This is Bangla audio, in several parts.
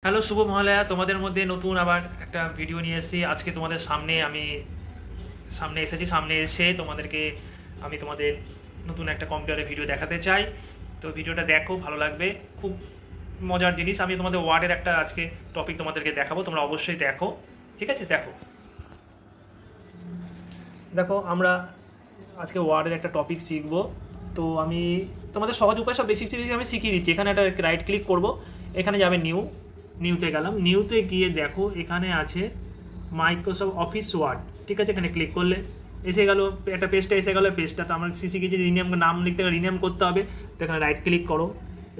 হ্যালো শুভ মহালয়া, তোমাদের মধ্যে নতুন আবার একটা ভিডিও নিয়ে এসেছি। আজকে তোমাদের সামনে সামনে এসে তোমাদেরকে আমি তোমাদের নতুন একটা কম্পিউটারের ভিডিও দেখাতে চাই। তো ভিডিওটা দেখো, ভালো লাগবে, খুব মজার জিনিস। আমি তোমাদের ওয়ার্ডের একটা আজকে টপিক তোমাদেরকে দেখাবো, তোমরা অবশ্যই দেখো, ঠিক আছে? দেখো দেখো আমরা আজকে ওয়ার্ডের একটা টপিক শিখবো। তো আমি তোমাদের সহজ উপায় সব বেসিক আমি শিখিয়ে দিচ্ছি। এখানে একটা রাইট ক্লিক করব, এখানে যাবে নিউতে গেলাম। নিউতে গিয়ে দেখো এখানে আছে মাইক্রোসফট অফিস ওয়ার্ড, ঠিক আছে? এখানে ক্লিক করলে এসে গেল, একটা পেজটা এসে গেলো। পেজটা তো আমরা শিখেছি রিনেম, নাম লিখতে গেলে রিনেম করতে হবে। তো এখানে রাইট ক্লিক করো,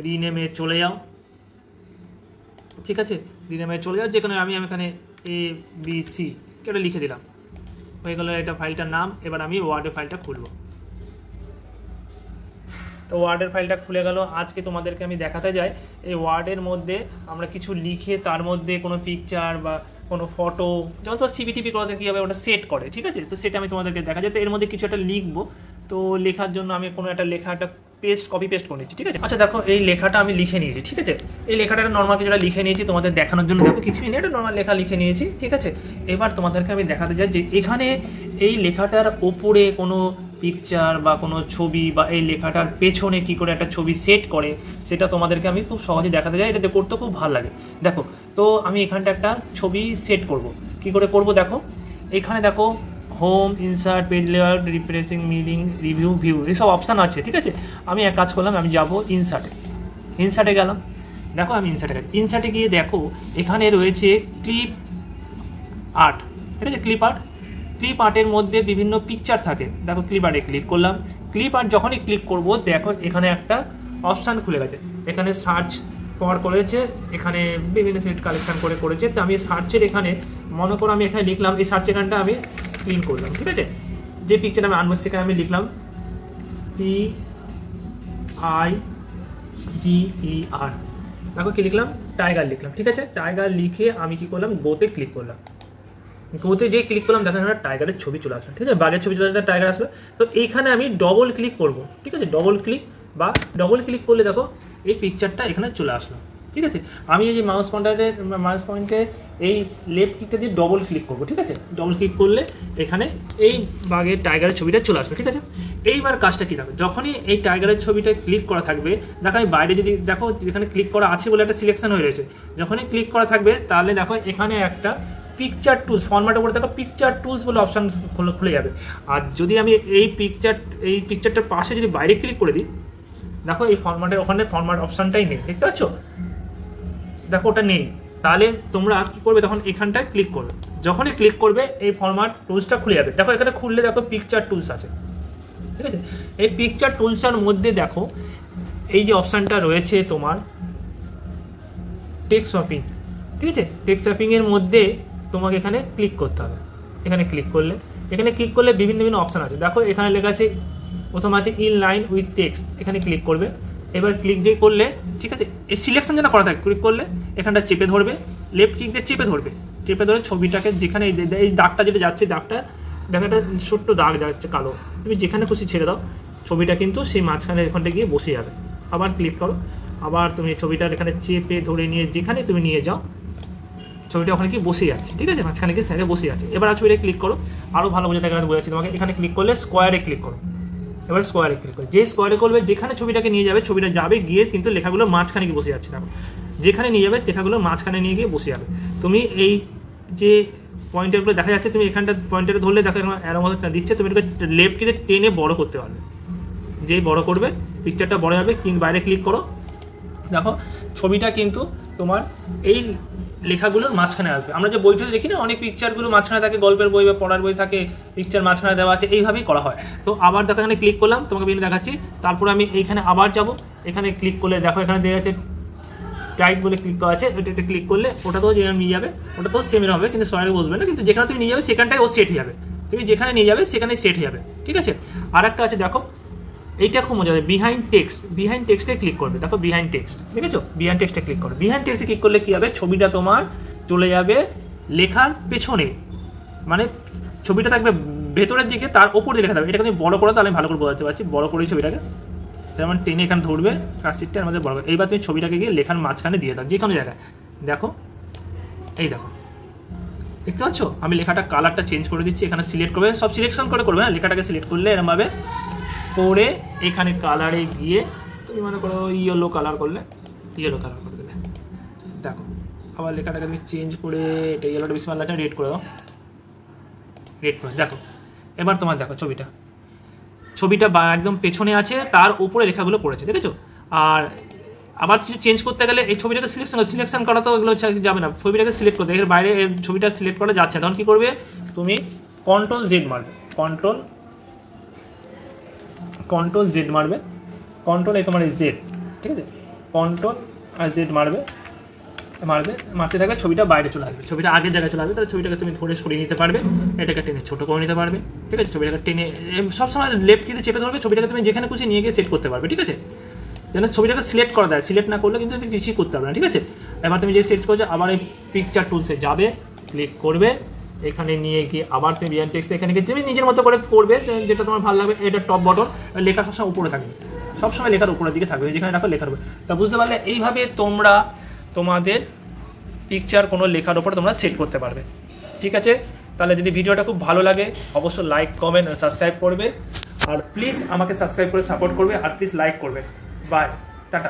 রিনেমে চলে যাও, ঠিক আছে? রিনেমে চলে যাও, যেখানে আমি এখানে ABC এটা লিখে দিলাম, হয়ে গেলো এটা ফাইলটার নাম। এবার আমি ওয়ার্ডের ফাইলটা খুলব। তো ওয়ার্ডের ফাইলটা খুলে গেল। আজকে তোমাদেরকে আমি দেখাতে যাই এই ওয়ার্ডের মধ্যে আমরা কিছু লিখে তার মধ্যে কোনো পিকচার বা কোনো ফটো, যেমন তোমার সিভিটিভি করাতে কীভাবে ওটা সেট করে, ঠিক আছে? তো সেটা আমি তোমাদেরকে দেখা যায়। তো এর মধ্যে কিছু একটা লিখবো। তো লেখার জন্য আমি কোনো একটা লেখা একটা কপি পেস্ট করে নিচ্ছি, ঠিক আছে? আচ্ছা দেখো, এই লেখাটা আমি লিখে নিয়েছি, ঠিক আছে? এই লেখাটা নর্মাল কিছুটা লিখে নিয়েছি তোমাদের দেখানোর জন্য। দেখো কিছুই নেই, এটা নর্মাল লেখা লিখে নিয়েছি, ঠিক আছে? এবার তোমাদেরকে আমি দেখাতে যাই যে এখানে এই লেখাটার ওপরে কোনো পিকচার বা কোনো ছবি বা এই লেখাটার পেছনে কি করে একটা ছবি সেট করে, সেটা তোমাদেরকে আমি খুব সহজে দেখাতে যাই। এটাতে করতে খুব ভালো লাগে। দেখো, তো আমি এখানটা একটা ছবি সেট করব। কি করে করব দেখো, এখানে দেখো home, insert, page layout, references, mailing, review, view, এইসব অপশান আছে, ঠিক আছে? আমি এক কাজ করলাম, আমি যাব ইনসার্টে গেলাম। দেখো আমি ইনসার্টে গিয়ে দেখো এখানে রয়েছে ক্লিপ আর্ট, ঠিক আছে? ক্লিপ আর্টের মধ্যে বিভিন্ন পিকচার থাকে। দেখো ক্লিপ আর্টে ক্লিক করলাম। ক্লিপ আর্ট যখনই ক্লিক করব দেখো এখানে একটা অপশান খুলে গেছে। এখানে সার্চ করেছে, এখানে বিভিন্ন সিট কালেকশন করেছে। তো আমি সার্চের এখানে মনে করো আমি এখানে লিখলাম, এই সার্চ এখানটা আমি ক্লিক করলাম, ঠিক আছে? যে পিকচার আমি আনবো সেখানে আমি লিখলাম TIGER। দেখো কি লিখলাম, টাইগার লিখলাম, ঠিক আছে? টাইগার লিখে আমি কি করলাম, গোতে ক্লিক করলাম। গোতে যেই ক্লিক করলাম দেখো এখানে টাইগারের ছবি চলে আসলো, ঠিক আছে? বাঘের ছবি চলে আসলে টাইগার আসলো। তো এইখানে আমি ডবল ক্লিক করব, ঠিক আছে? ডবল ক্লিক করলে দেখো এই পিকচারটা এখানে চলে আসলো, ঠিক আছে? আমি এই যে মাউস পয়েন্টে এই লেফট ক্লিকটা দিয়ে ডবল ক্লিক করবো, ঠিক আছে? ডবল ক্লিক করলে এখানে এই বাঘের টাইগারের ছবিটা চলে আসবে, ঠিক আছে? এইবার কাজটা কী থাকবে, যখনই এই টাইগারের ছবিটা ক্লিক করা থাকবে, দেখো আমি বাইরে যদি দেখো এখানে ক্লিক করা আছে বলে একটা সিলেকশন হয়ে রয়েছে। যখনই ক্লিক করা থাকবে তাহলে দেখো এখানে একটা পিকচার টুলস ফরম্যাটের উপরে দেখো পিকচার টুলস বলে অপশান খুলে যাবে। আর যদি আমি এই পিকচারটার পাশে যদি বাইরে ক্লিক করে দিই, দেখো এই ওখানে ফরম্যাট অপশানটাই নেই, দেখতে পাচ্ছ? দেখো ওটা নেই। তাহলে তোমরা কি করবে, তখন এখানটায় ক্লিক করবে। যখনই ক্লিক করবে এই ফরম্যাট টুলসটা খুলে যাবে। দেখো এখানে খুললে দেখো পিকচার টুলস আছে, ঠিক আছে? এই পিকচার টুলসটার মধ্যে দেখো এই যে অপশানটা রয়েছে তোমার টেক্সট শপিং, ঠিক আছে? টেক্সট শপিংয়ের মধ্যে তোমাকে এখানে ক্লিক করতে হবে। এখানে ক্লিক করলে বিভিন্ন অপশান আছে। দেখো এখানে লেখা আছে, প্রথম আছে ইন লাইন উইথ টেক্সট, এখানে ক্লিক করবে। এবার ক্লিক যে করলে, ঠিক আছে, এই সিলেকশন যেন করা থাকে, ক্লিক করলে এখানটা চেপে ধরবে, লেফট ক্লিক দিয়ে চেপে ধরে ছবিটাকে যেখানে এই দাগটা যেটা যাচ্ছে, দাগটা দেখো একটা ছোট্ট দাগ যাচ্ছে কালো, তুমি যেখানে খুশি ছেড়ে দাও, ছবিটা কিন্তু সেই মাঝখানে এখানটা গিয়ে বসে যাবে। আবার ক্লিক করো, আবার তুমি ছবিটার এখানে চেপে ধরে নিয়ে যেখানে তুমি নিয়ে যাও, ছবিটা ওখানে কি বসে যাচ্ছে, ঠিক আছে? মাঝখানে কি সাইডে বসে যাচ্ছে। এবার ছবিটা ক্লিক করো, আরও ভালো বোঝাতে গেলে বোঝাচ্ছি তোমাকে। এখানে ক্লিক করলে স্কোয়ারে ক্লিক করো। এবার স্কোয়ারে ক্লিক করো, যে স্কোয়ারে করবে যেখানে ছবিটাকে নিয়ে যাবে, ছবিটা যাবে গিয়ে কিন্তু লেখাগুলো মাঝখানে গিয়ে বসে যাচ্ছে না, যেখানে নিয়ে যাবে লেখাগুলো মাঝখানে নিয়ে গিয়ে বসে যাবে। তুমি এই যে পয়েন্টারগুলো দেখা যাচ্ছে, তুমি এখানটা পয়েন্টারে ধরলে দেখো অ্যারো মতো দিচ্ছে, তুমি এটাকে লেফট কিতে টেনে বড় করতে পারবে। যেই বড় করবে পিকচারটা বড় হবে। কিন্তু বাইরে ক্লিক করো, দেখো ছবিটা কিন্তু তোমার এই লেখাগুলোর মাঝখানে আসবে। আমরা যে বইটাতে দেখি না, অনেক পিকচারগুলো মাঝখানে থাকে, গল্পের বই বা পড়ার বই থাকে, পিকচার মাঝখানে দেওয়া আছে, এইভাবেই করা হয়। তো আবার দেখো এখানে ক্লিক করলাম, তোমাকে বিভিন্ন দেখাচ্ছি। তারপর আমি এইখানে আবার যাব, এখানে ক্লিক করলে দেখো এখানে দেওয়া আছে টাইপ বলে ক্লিক করা আছে, এটা ক্লিক করলে ওটাতেও যেখানে নিয়ে যাবে, ওটাতেও সেম হবে, কিন্তু সয়ারে বসবে না, কিন্তু যেখানে তুমি নিয়ে যাবে সেখানটাই ও সেট হয়ে যাবে। তুমি যেখানে নিয়ে যাবে সেখানে সেট হয়ে যাবে, ঠিক আছে? আর একটা আছে দেখো, এইটা খুব মজা হবে, বিহাইন্ড টেক্সটে ক্লিক করবে। দেখো বিহাইন্ড টেক্সট, ঠিক আছে? বিহাইন্ড টেক্সটে ক্লিক করবে। বিহাইন্ড টেক্সটে ক্লিক করলে কি হবে, ছবিটা তোমার চলে যাবে লেখার পেছনে, মানে ছবিটা থাকবে ভেতরের দিকে, তার ওপর দিয়ে লেখা থাকবে। এটাকে তুমি বড় করো, তাহলে আমি ভালো করে বোঝাতে পারছি। বড় করে ছবিটাকে যেমন টেনে এখানে ধরবে, কাজটিটা আমাদের বড় করে। এইবার তুমি ছবিটাকে গিয়ে লেখার মাঝখানে দিয়ে দাও, যে কোনো জায়গায়। দেখো, এই দেখো, দেখতে পাচ্ছ আমি লেখাটা কালারটা চেঞ্জ করে দিচ্ছি। এখানে সিলেক্ট করবে, সব সিলেকশন করে করবে, হ্যাঁ লেখাটাকে সিলেক্ট করলে এরমভাবে করে এখানে কালারে গিয়ে তুমি মনে করো ইয়েলো কালার করলে, ইয়েলো কালার করে দেবে। দেখো আবার লেখাটাকে আমি চেঞ্জ করে এটা ইয়েলোটা বেশি ভালো লাগছে, রেড করে দাও, রেড করে দেখো। এবার তোমার দেখো ছবিটা একদম পেছনে আছে, তার উপরে লেখাগুলো পড়েছে, দেখেছো? আর আবার কিছু চেঞ্জ করতে গেলে এই ছবিটাকে সিলেকশন করা তো এগুলো যাবে না, ছবিটাকে সিলেক্ট করতে, এর বাইরে ছবিটা সিলেক্ট করা যাচ্ছে, তখন কী করবে তুমি কন্ট্রোল জেড মারবে, কন্ট্রোল জেড মারবে, কন্ট্রোল এই তোমার জেড, ঠিক আছে, কন্ট্রোল আর জেড মারতে থাকবে, ছবিটা বাইরে চলে আসবে, ছবিটা আগের জায়গায় চলে আসবে, তাহলে ছবিটাকে তুমি ধরে সরিয়ে নিতে পারবে, এটাকে টেনে ছোটো করে নিতে পারবে, ঠিক আছে? ছবিটাকে টেনে সবসময় লেফট কিতে চেপে ধরবে, ছবিটাকে তুমি যেখানে খুশি নিয়ে গিয়ে সেট করতে পারবে, ঠিক আছে? যেন ছবিটাকে সিলেক্ট করা দেয়, সিলেক্ট না করলে কিন্তু তুমি কিছুই করতে পারবে না, ঠিক আছে? এবার তুমি যে সেট করছো আবার এই পিকচার টুলসে যাবে, ক্লিক করবে, এখানে নিয়ে গিয়ে আবার তুমি বিয়ান টেক্সট এখানে গিয়ে তুমি নিজের মতো করে করবে, যেটা তোমার ভালো লাগবে। এটা টপ বটন, লেখা সবসময় উপরে থাকবে, সবসময় লেখার উপরের দিকে থাকবে, যেখানে রাখো লেখার উপরে। তা বুঝতে পারলে এইভাবে তোমরা তোমাদের পিকচার কোনো লেখার ওপর তোমরা সেট করতে পারবে, ঠিক আছে? তাহলে যদি ভিডিওটা খুব ভালো লাগে অবশ্যই লাইক, কমেন্ট আর সাবস্ক্রাইব করবে, আর প্লিজ আমাকে সাবস্ক্রাইব করে সাপোর্ট করবে, আর প্লিজ লাইক করবে। Bye, tata.